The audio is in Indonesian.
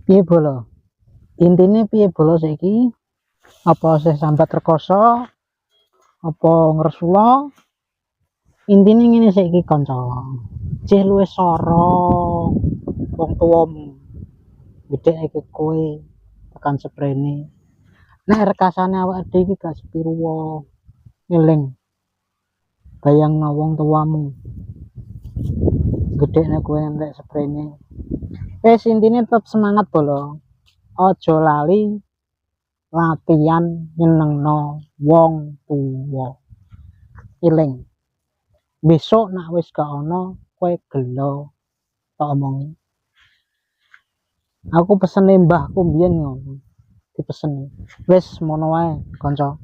Piye bolo? Intine piye bolo saiki? Apa sih sambat rekoso? Apa ngresula? Intine ngene saiki kanca. Cih luwih soro wong tuwamu. Gedheke kowe tekan sprene. Nek rekasane awake dhewe iki gak sepiro wae. Eling bayangno wong tuamu. Gedhekne kowe entek sprene. Intine tetep semangat bolo. Aja lali latihan nyenengno wong tuwa. Eling. Besok nak wis gak ono kowe gelo tak omongi. Aku pesene mbahku mbiyen ngono. Dipeseni. Wis mono wae, kanca.